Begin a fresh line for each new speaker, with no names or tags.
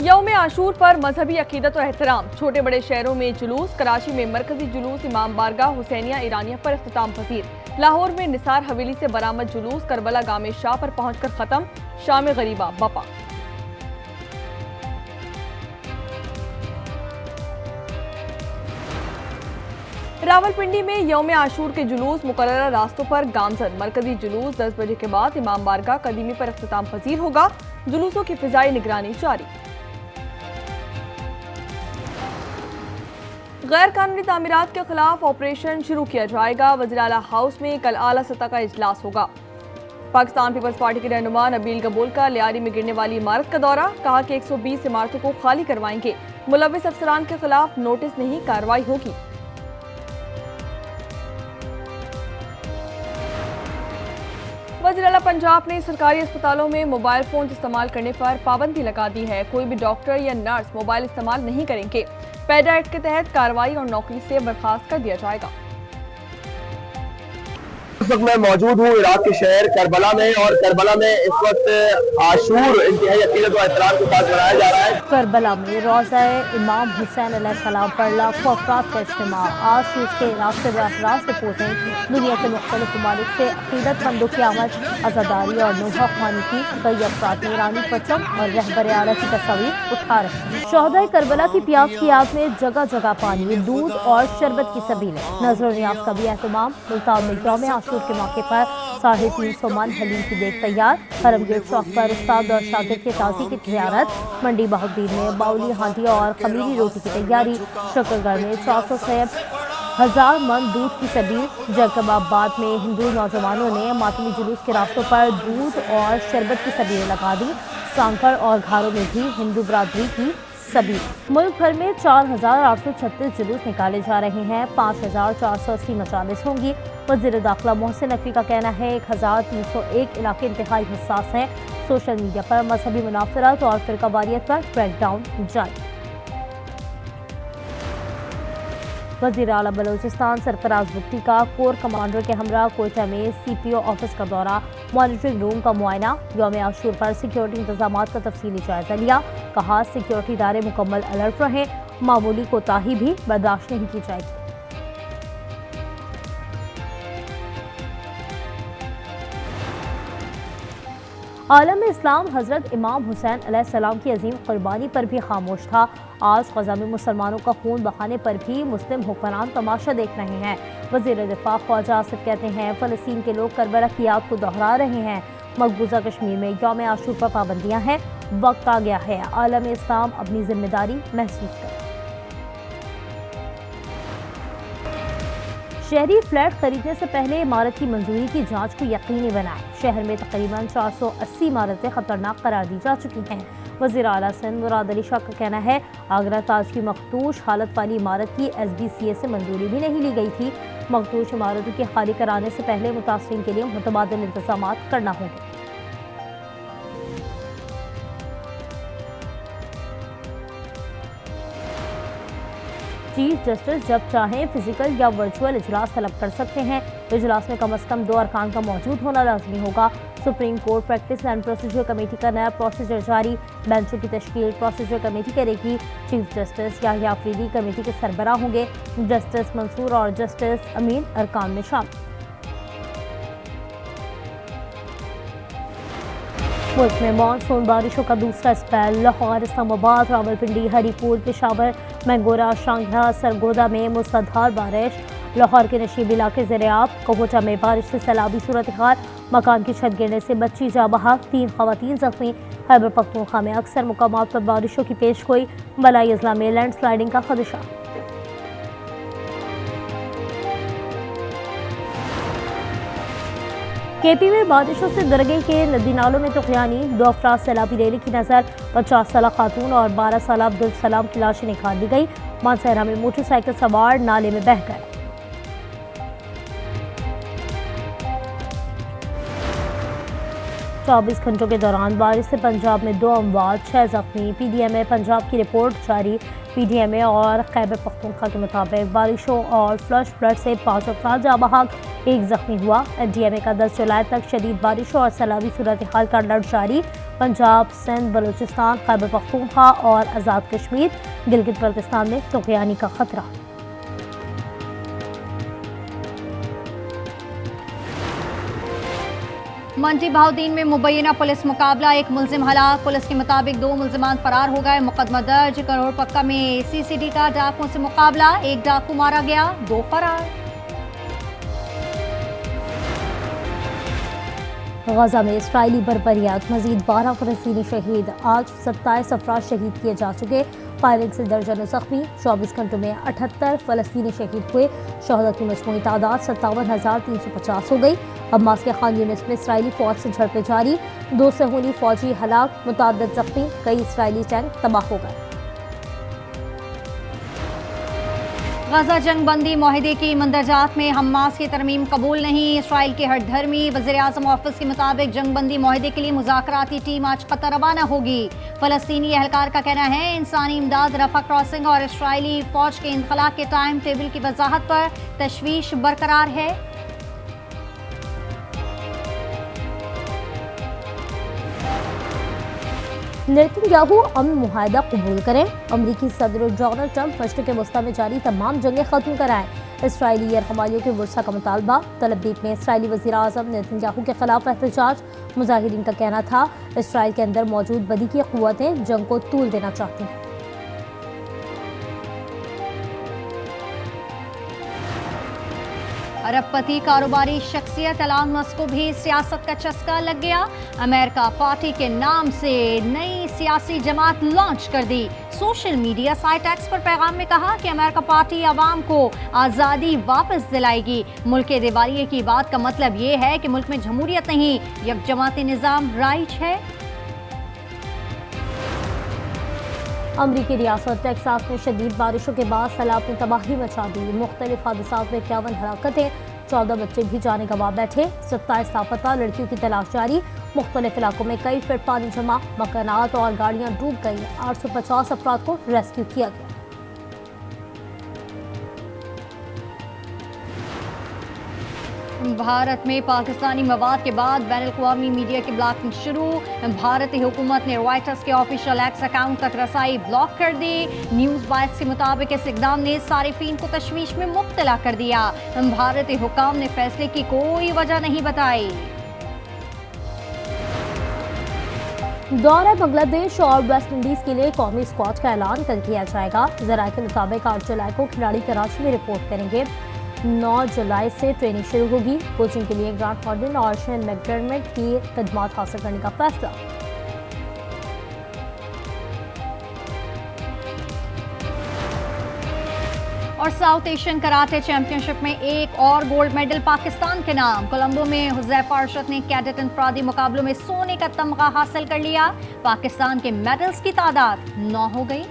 यौम आशूर पर मजहबी अकीदत और एहतराम। छोटे बड़े शहरों में जुलूस। कराची में मरकजी जुलूस इमाम बारगाह हुसैनिया ईरानिया पर इख्तिताम पजीर। लाहौर में निसार हवेली से बरामद जुलूस करबला गामे शाह पर पहुंचकर खत्म। शाम गरीबा बपा। रावलपिंडी में यौम आशूर के जुलूस मुकर्रर रास्तों पर गामजन। मरकजी जुलूस 10 बजे के बाद इमाम बारगाह कदीमी पर इख्तिताम पजीर होगा। जुलूसों की फिजाई निगरानी जारी। गैर कानूनी तामीरात के खिलाफ ऑपरेशन शुरू किया जाएगा। वज़ीर आला हाउस में कल आला सतह का इजलास होगा। पाकिस्तान पीपल्स पार्टी के रहनुमा नबील गबूल का लियारी में गिरने वाली इमारत का दौरा। कहा कि 120 इमारतों को खाली करवाएंगे। मुलव्विस अफसरान के खिलाफ नोटिस नहीं, कार्रवाई होगी। वज़ीर आला पंजाब ने सरकारी अस्पतालों में मोबाइल फोन इस्तेमाल करने पर पाबंदी लगा दी है। कोई भी डॉक्टर या नर्स मोबाइल इस्तेमाल नहीं करेंगे। पैडा एक्ट के तहत कार्रवाई और नौकरी से बर्खास्त कर दिया जाएगा।
इस वक्त मैं मौजूद हूँ इराक के शहर करबला में, और करबला में इस वक्त आशूर इंतहाई अकीदत और एहतराम के साथ मनाया जा रहा है।
करबला में रोज़ा इमाम हुसैन अलैहिस्सलाम पर लाखों अफराद का इज्तिमा। आज उसके इराक से बराह रिपोर्टें। दुनिया के मुख्तलिफ ममालिक से अकीदतमंदों की आमद, आज़ादारी और नूहा ख्वानी की। कई अफराद ने ईरानी परचम और रहबर आला की तस्वीर उठा रही। शोहदाए करबला की प्यास की आग में जगह जगह पानी, दूध और शरबत की सबीलें। नजर न्याज का भी एहतमाम। मुल्तान में यौम आशूर के मौके पर 350 मन हलीम की देख तैयार। हरमगेट चौक पर उस्ताद और शागिर्द के ताज़ी की ज़ियारत। मंडी बहाउद्दीन में बाउली हांडिया और खमीरी रोटी की तैयारी। शकरगढ़ में 400,000 मन दूध की सबील। जैकबाबाद में हिंदू नौजवानों ने मातमी जुलूस के रास्तों पर दूध और शरबत की सबीलें लगा दी। सांकड़ और घारों में भी हिंदू बरादरी की सबील। मुल्क भर में 4,836 जुलूस निकाले जा रहे हैं। 5,480 मजालिस होंगी। वज़ीर दाखिला मोहसिन नकवी का कहना है 1,301 इलाके इंतहाई हसास हैं। सोशल मीडिया पर मजहबी मुनाफरत और फिरकावारियत पर क्रैकडाउन जारी। वज़ीर आला बलोचिस्तान सरफराज बुट्टी का कोर कमांडर के हमरा कोयटा में CPO ऑफिस का दौरा। मॉनिटरिंग रूम का मुआयना। यौम आशूर पर सिक्योरिटी इंतजाम का तफसीली जायजा लिया। कहा सिक्योरिटी इदारे मुकम्मल अलर्ट रहें। मामूली कोताही भी बर्दाश्त नहीं की जाएगी। आलम इस्लाम हज़रत इमाम हुसैन अलैहिस्सलाम की अजीम कुर्बानी पर भी खामोश था। आज ग़ज़ा में मुसलमानों का खून बहाने पर भी मुस्लिम हुक्मरान तमाशा देख रहे हैं। वज़ीर दिफा ख्वाजा आसिफ कहते हैं फ़लस्तीन के लोग करबला की याद को दोहरा रहे हैं। मकबूजा कश्मीर में यौम आशूर पर पाबंदियाँ हैं। वक्त आ गया है आलम इस्लाम अपनी जिम्मेदारी महसूस करे। शहरी फ्लैट खरीदने से पहले इमारत की मंजूरी की जांच को यकीनी बनाएं। शहर में तकरीबन 480 इमारतें खतरनाक करार दी जा चुकी हैं। वज़ीर आला सिंध मुराद अली शाह का कहना है आगरा ताज की मखदूश हालत वाली इमारत की SBCA से मंजूरी भी नहीं ली गई थी। मखदूश इमारतों के खाली कराने से पहले मुतासरीन के लिए मुतबादिल इंतजाम करना होंगे। चीफ जस्टिस जब चाहें फिजिकल या वर्चुअल इजलास तलब कर सकते हैं। इजलास में कम से कम 2 अरकान का मौजूद होना लाजमी होगा। Supreme court practice and procedure committee का नया प्रोसीजर जारी। बेंचों की तश्कील प्रोसीजर कमेटी करेगी। Chief justice Yahya Afridi committee के सरबराह होंगे। जस्टिस मंसूर और जस्टिस अमीन अरकान में शामिल। मुल्क में मानसून बारिशों का दूसरा स्पेल। लाहौर, इस्लामाबाद, रावलपिंडी, हरीपुर, पेशावर, मैंगोरा, शांघा, सरगोदा में मूसलाधार बारिश। लाहौर के नशीब इलाके ज़ेरे-आब। कोहोटा में बारिश से सैलाबी सूरत हाल। मकान की छत गिरने से बच्ची जा बहक, 3 खवातीन जख्मी। खैबर पख्तूनख्वा में अक्सर मुकामात पर बारिशों की पेश गोई। मलाई अजला में लैंडस्लाइडिंग का खदशा। KP में बारिशों से दरगई के नदी नालों में तुग़यानी। 2 अफराद सैलाबी रैली की नज़र। 50 साल खातून और 12 साल अब्दुल सलाम की लाशें निकाल दी गई। मानसहरा में मोटरसाइकिल सवार नाले में बह गए। 24 घंटों के दौरान बारिश से पंजाब में 2 अमवात, 6 जख्मी। PDMA पंजाब की रिपोर्ट जारी। PDMA और खैबर पख्तूनख्वा के मुताबिक बारिशों और फ्लश फ्लड से 5 अफराद जा बहक। एक जख्मी हुआ। NDMA का 10 जुलाई तक शदीद बारिश और सैलाबी सूरत हाल का अलर्ट जारी। पंजाब, सिंध, बलूचिस्तान, खैबर पख्तूनख्वा और आज़ाद कश्मीर, गिलगित बल्तिस्तान में तुग़यानी का खतरा।
मंडी बहाउद्दीन में मुबैना पुलिस मुकाबला, एक मुलजिम हलाक। पुलिस के मुताबिक 2 मुलजिमान फरार हो गए। मुकदमा दर्ज। करोड़ पक्का में CCD का डाकुओं से मुकाबला, एक डाकू मारा गया, 2 फरार।
गजा में इसराइली बर्बरियात, मजीद 12 फ़लस्तीनी शहीद। आज 27 अफराद शहीद किए जा चुके। फायरिंग से दर्जनों जख्मी। 24 घंटों में 78 फ़लस्तीनी शहीद हुए। शहदा की मजमूई तादाद 57,350 हो गई। हमास के खान यूनिस में इसराइली फौज से झड़पें जारी। 2 सहूनी फौजी हलाक, मुतअद्दिद जख्मी। कई इसराइली टैंक तबाह हो गए।
गजा जंग बंदी माहिदे की मंदरजात में हमास की तरमीम कबूल नहीं। इसराइल के हरधर्मी वज़ीर आज़म ऑफिस के मुताबिक जंग बंदी माहिदे के लिए मुज़ाकराती टीम आज कतर रवाना होगी। फ़लस्तीनी एहलकार का कहना है इंसानी इमदाद, रफा क्रॉसिंग और इसराइली फ़ौज के इनखला के टाइम टेबल की वजाहत पर तशवीश बरकरार है।
नेतन्याहू अमन मुआहदा कबूल करें। अमरीकी सदर डोनाल्ड ट्रंप मशरिक़ वस्ती में जारी तमाम जंगें खत्म कराएं। इसराइली यरहमालियों के वर्सा का मुतालबा। तलबीब में इसराइली वज़ीर आज़म नेतन्याहू के खिलाफ एहतजाज। मुजाहिरीन का कहना था इसराइल के अंदर मौजूद बदी की क़ुव्वतें जंग को तूल देना चाहती हैं।
अरबपति कारोबारी शख्सियत एलन मस्क को भी सियासत का चस्का लग गया। अमेरिका पार्टी के नाम से नई सियासी जमात लॉन्च कर दी। सोशल मीडिया साइट एक्स पर पैगाम में कहा कि अमेरिका पार्टी आवाम को आज़ादी वापस दिलाएगी। मुल्क के दिवालिये की बात का मतलब ये है कि मुल्क में जमहूरियत नहीं, यकजमाती निज़ाम राइज है।
अमरीकी रियासत टेक्सास में शदीद बारिशों के बाद सैलाब ने तबाही मचा दी। मुख्तलिफ हादसात में 51 हलाकतें, 14 बच्चे भी जाने गंवा बैठे। 27 लापता लड़कियों की तलाश जारी। मुख्तलिफ इलाकों में कई फीट पानी जमा, मकानात और गाड़ियां डूब गई। 850 अफराद को रेस्क्यू किया गया।
भारत में पाकिस्तानी मवाद के बाद बैनुल-अक़वामी मीडिया की ब्लॉकिंग शुरू। भारतीय हुकूमत ने रॉयटर्स के ऑफिशियल एक्स अकाउंट तक रसाई ब्लॉक कर दी। न्यूज़ बाइट्स के मुताबिक इस इक़दाम ने सारिफीन को तशवीश में मुब्तला कर दिया। भारतीय हुकाम ने फैसले की कोई वजह नहीं बताई।
दौरा बांग्लादेश और वेस्ट इंडीज के लिए कौमी स्क्वाड का ऐलान कर दिया जाएगा। ज़राए के मुताबिक 8 जुलाई को खिलाड़ी कराची में रिपोर्ट करेंगे। 9 जुलाई से ट्रेनिंग शुरू होगी। कोचिंग के लिए ग्रांट हॉर्डन और शेन मैकडर्मिट की खिदमत हासिल करने का फैसला।
और साउथ एशियन कराटे चैंपियनशिप में एक और गोल्ड मेडल पाकिस्तान के नाम। कोलंबो में हुज़ैफा अरशद ने कैडेट इनफरादी मुकाबलों में सोने का तमगा हासिल कर लिया। पाकिस्तान के मेडल्स की तादाद 9 हो गई।